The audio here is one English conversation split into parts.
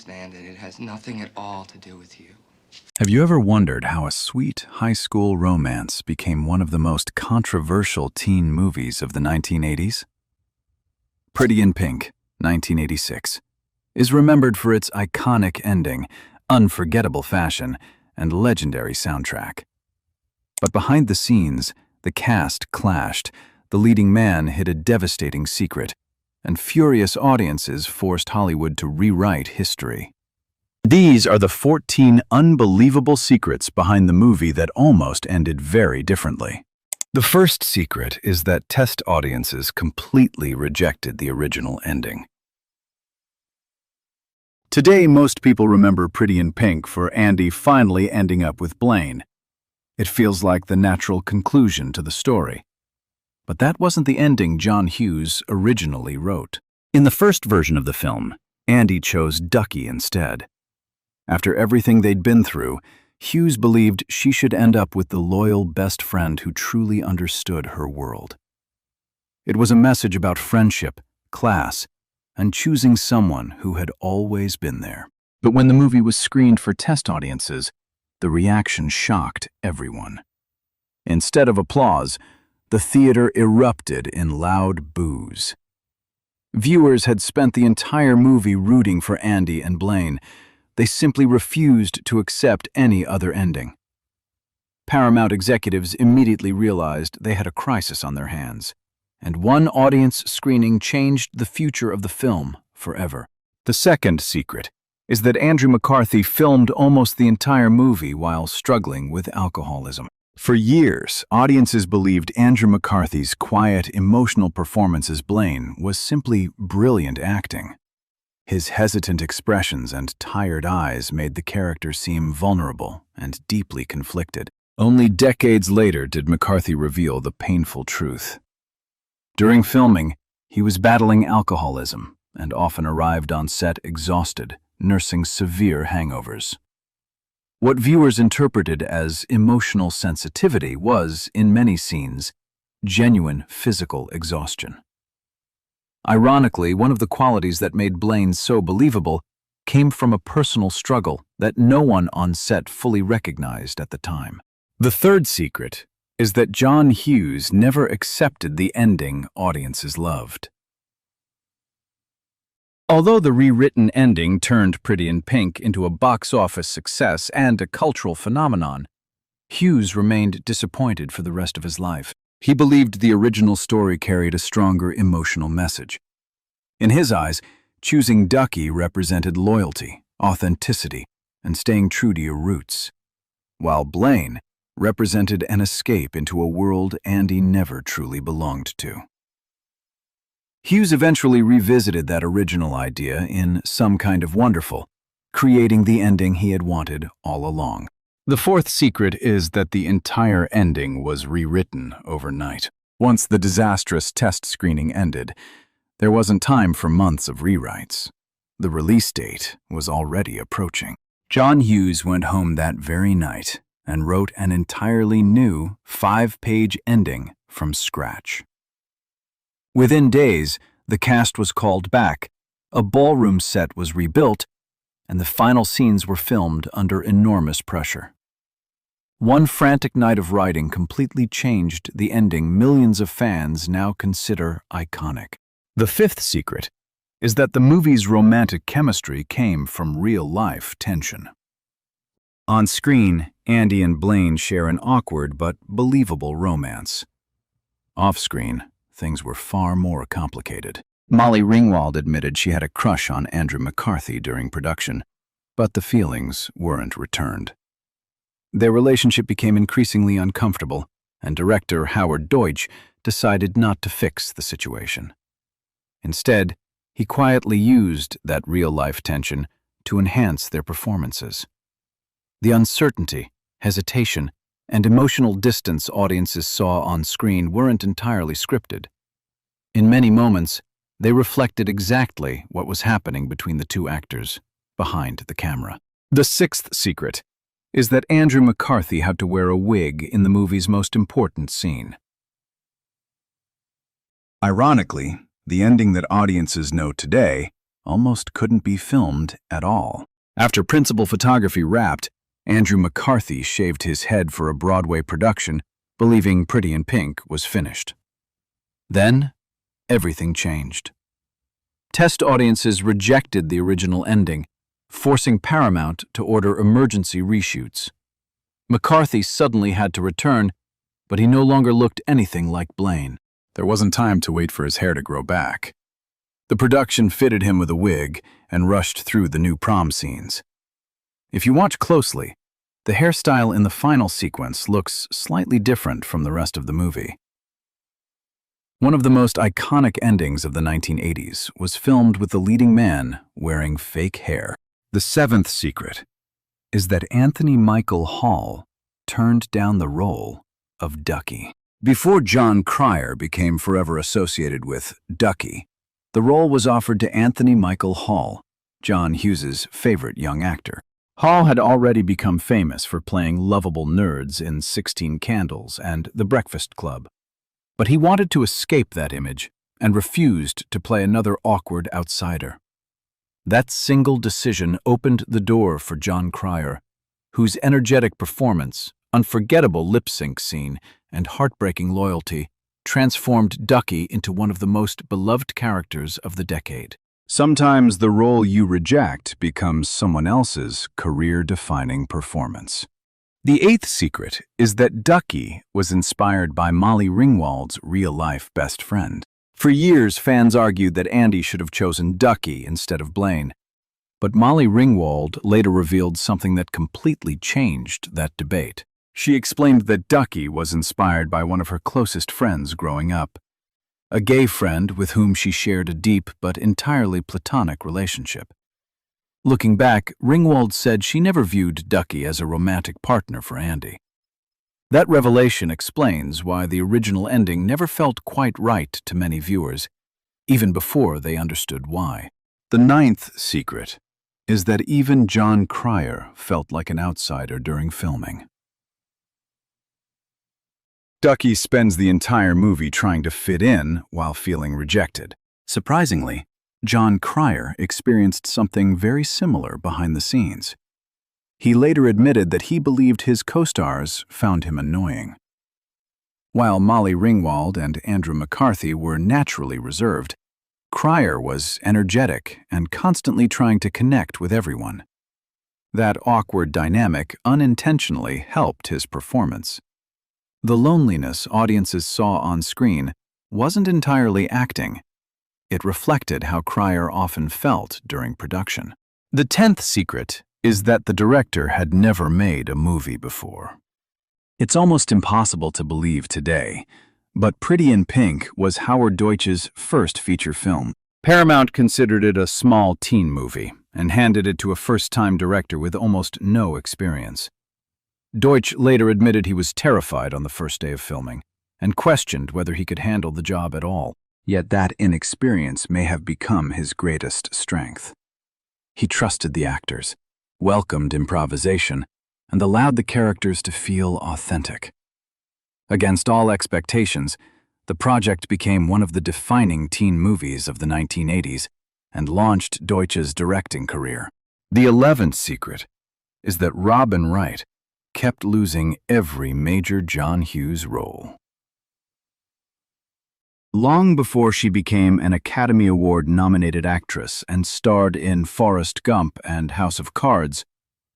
understand that it has nothing at all to do with you. Have you ever wondered how a sweet high school romance became one of the most controversial teen movies of the 1980s? Pretty in Pink, 1986, is remembered for its iconic ending, unforgettable fashion, and legendary soundtrack. But behind the scenes, the cast clashed, the leading man hid a devastating secret, and furious audiences forced Hollywood to rewrite history. These are the 14 unbelievable secrets behind the movie that almost ended very differently. The first secret is that test audiences completely rejected the original ending. Today, most people remember Pretty in Pink for Andie finally ending up with Blaine. It feels like the natural conclusion to the story. But that wasn't the ending John Hughes originally wrote. In the first version of the film, Andie chose Ducky instead. After everything they'd been through, Hughes believed she should end up with the loyal best friend who truly understood her world. It was a message about friendship, class, and choosing someone who had always been there. But when the movie was screened for test audiences, the reaction shocked everyone. Instead of applause, the theater erupted in loud boos. Viewers had spent the entire movie rooting for Andie and Blaine. They simply refused to accept any other ending. Paramount executives immediately realized they had a crisis on their hands, and one audience screening changed the future of the film forever. The second secret is that McCarthy filmed almost the entire movie while struggling with alcoholism. For years, audiences believed McCarthy's quiet, emotional performance as Blaine was simply brilliant acting. His hesitant expressions and tired eyes made the character seem vulnerable and deeply conflicted. Only decades later did McCarthy reveal the painful truth. During filming, he was battling alcoholism and often arrived on set exhausted, nursing severe hangovers. What viewers interpreted as emotional sensitivity was, in many scenes, genuine physical exhaustion. Ironically, one of the qualities that made Blaine so believable came from a personal struggle that no one on set fully recognized at the time. The third secret is that John Hughes never accepted the ending audiences loved. Although the rewritten ending turned Pretty in Pink into a box office success and a cultural phenomenon, Hughes remained disappointed for the rest of his life. He believed the original story carried a stronger emotional message. In his eyes, choosing Ducky represented loyalty, authenticity, and staying true to your roots, while Blaine represented an escape into a world Andie never truly belonged to. Hughes eventually revisited that original idea in Some Kind of Wonderful, creating the ending he had wanted all along. The fourth secret is that the entire ending was rewritten overnight. Once the disastrous test screening ended, there wasn't time for months of rewrites. The release date was already approaching. John Hughes went home that very night and wrote an entirely new 5-page ending from scratch. Within days, the cast was called back, a ballroom set was rebuilt, and the final scenes were filmed under enormous pressure. One frantic night of writing completely changed the ending millions of fans now consider iconic. The fifth secret is that the movie's romantic chemistry came from real-life tension. On screen, Andie and Blaine share an awkward but believable romance. Off-screen, things were far more complicated. Molly Ringwald admitted she had a crush on McCarthy during production, but the feelings weren't returned. Their relationship became increasingly uncomfortable, and director Howard Deutch decided not to fix the situation. Instead, he quietly used that real-life tension to enhance their performances. The uncertainty, hesitation, and emotional distance audiences saw on screen weren't entirely scripted. In many moments, they reflected exactly what was happening between the two actors behind the camera. The sixth secret is that McCarthy had to wear a wig in the movie's most important scene. Ironically, the ending that audiences know today almost couldn't be filmed at all. After principal photography wrapped, Andrew McCarthy shaved his head for a Broadway production, believing Pretty in Pink was finished. Then, everything changed. Test audiences rejected the original ending, forcing Paramount to order emergency reshoots. McCarthy suddenly had to return, but he no longer looked anything like Blaine. There wasn't time to wait for his hair to grow back. The production fitted him with a wig and rushed through the new prom scenes. If you watch closely, the hairstyle in the final sequence looks slightly different from the rest of the movie. One of the most iconic endings of the 1980s was filmed with the leading man wearing fake hair. The seventh secret is that Anthony Michael Hall turned down the role of Ducky. Before Jon Cryer became forever associated with Ducky, the role was offered to Anthony Michael Hall, John Hughes's favorite young actor. Hall had already become famous for playing lovable nerds in 16 Candles and The Breakfast Club. But he wanted to escape that image and refused to play another awkward outsider. That single decision opened the door for Jon Cryer, whose energetic performance, unforgettable lip-sync scene, and heartbreaking loyalty transformed Ducky into one of the most beloved characters of the decade. Sometimes the role you reject becomes someone else's career-defining performance. The eighth secret is that Ducky was inspired by Molly Ringwald's real-life best friend. For years, fans argued that Andie should have chosen Ducky instead of Blaine. But Molly Ringwald later revealed something that completely changed that debate. She explained that Ducky was inspired by one of her closest friends growing up, a gay friend with whom she shared a deep but entirely platonic relationship. Looking back, Ringwald said she never viewed Ducky as a romantic partner for Andie. That revelation explains why the original ending never felt quite right to many viewers, even before they understood why. The ninth secret is that even Jon Cryer felt like an outsider during filming. Ducky spends the entire movie trying to fit in while feeling rejected. Surprisingly, Jon Cryer experienced something very similar behind the scenes. He later admitted that he believed his co-stars found him annoying. While Molly Ringwald and Andrew McCarthy were naturally reserved, Cryer was energetic and constantly trying to connect with everyone. That awkward dynamic unintentionally helped his performance. The loneliness audiences saw on screen wasn't entirely acting. It reflected how Cryer often felt during production. The 10th secret is that the director had never made a movie before. It's almost impossible to believe today, but Pretty in Pink was Howard Deutch's first feature film. Paramount considered it a small teen movie and handed it to a first-time director with almost no experience. Deutch later admitted he was terrified on the first day of filming and questioned whether he could handle the job at all. Yet that inexperience may have become his greatest strength. He trusted the actors, welcomed improvisation, and allowed the characters to feel authentic. Against all expectations, the project became one of the defining teen movies of the 1980s and launched Deutch's directing career. The 11th secret is that Robin Wright kept losing every major John Hughes role. Long before she became an Academy Award-nominated actress and starred in Forrest Gump and House of Cards,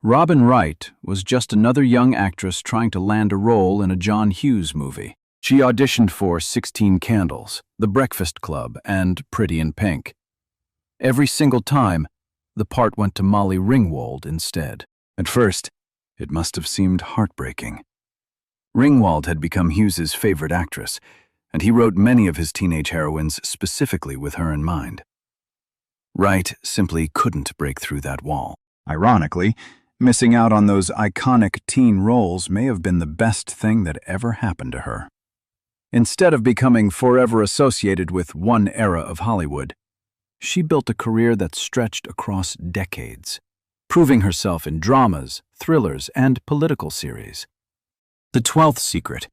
Robin Wright was just another young actress trying to land a role in a John Hughes movie. She auditioned for 16 Candles, The Breakfast Club, and Pretty in Pink. Every single time, the part went to Molly Ringwald instead. At first, it must have seemed heartbreaking. Ringwald had become Hughes's favorite actress, and he wrote many of his teenage heroines specifically with her in mind. Wright simply couldn't break through that wall. Ironically, missing out on those iconic teen roles may have been the best thing that ever happened to her. Instead of becoming forever associated with one era of Hollywood, she built a career that stretched across decades, proving herself in dramas, thrillers, and political series. The 12th secret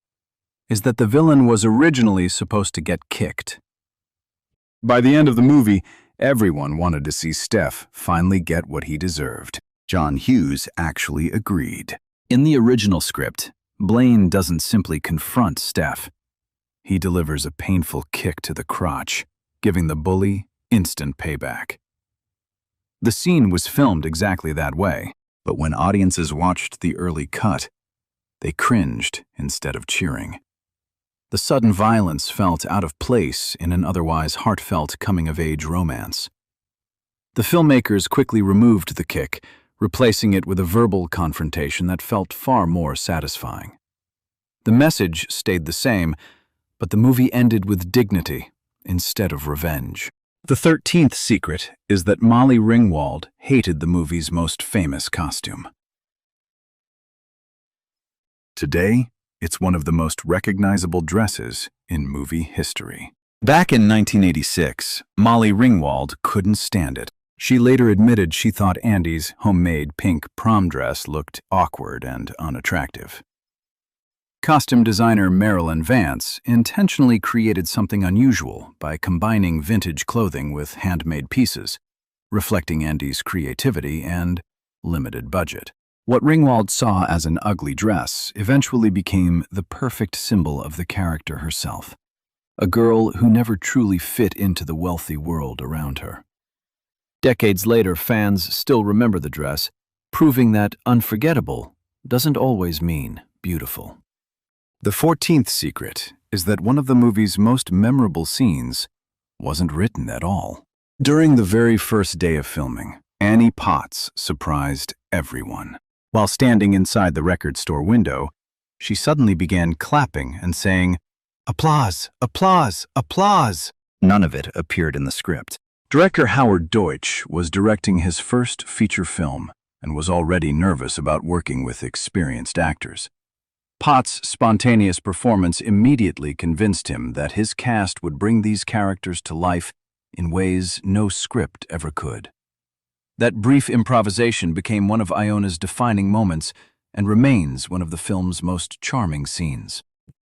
is that the villain was originally supposed to get kicked. By the end of the movie, Everyone wanted to see Steph finally get what he deserved. John Hughes actually agreed. In the original script, Blaine doesn't simply confront Steph. He delivers a painful kick to the crotch, giving the bully instant payback. The scene was filmed exactly that way, but when audiences watched the early cut, they cringed instead of cheering. The sudden violence felt out of place in an otherwise heartfelt coming-of-age romance. The filmmakers quickly removed the kick, replacing it with a verbal confrontation that felt far more satisfying. The message stayed the same, but the movie ended with dignity instead of revenge. The 13th secret is that Molly Ringwald hated the movie's most famous costume. Today, it's one of the most recognizable dresses in movie history. Back in 1986, Molly Ringwald couldn't stand it. She later admitted she thought Andie's homemade pink prom dress looked awkward and unattractive. Costume designer Marilyn Vance intentionally created something unusual by combining vintage clothing with handmade pieces, reflecting Andie's creativity and limited budget. What Ringwald saw as an ugly dress eventually became the perfect symbol of the character herself, a girl who never truly fit into the wealthy world around her. Decades later, fans still remember the dress, proving that unforgettable doesn't always mean beautiful. The 14th secret is that one of the movie's most memorable scenes wasn't written at all. During the very first day of filming, Annie Potts surprised everyone. While standing inside the record store window, she suddenly began clapping and saying, "Applause, applause, applause." None of it appeared in the script. Director Howard Deutch was directing his first feature film and was already nervous about working with experienced actors. Potts' spontaneous performance immediately convinced him that his cast would bring these characters to life in ways no script ever could. That brief improvisation became one of Iona's defining moments and remains one of the film's most charming scenes.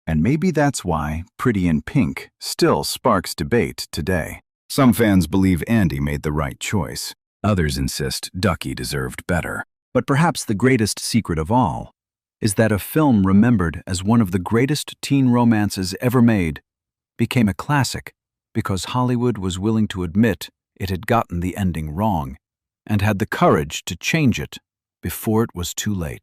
And maybe that's why Pretty in Pink still sparks debate today. Some fans believe Andie made the right choice. Others insist Ducky deserved better. But perhaps the greatest secret of all is that a film remembered as one of the greatest teen romances ever made became a classic because Hollywood was willing to admit it had gotten the ending wrong and had the courage to change it before it was too late.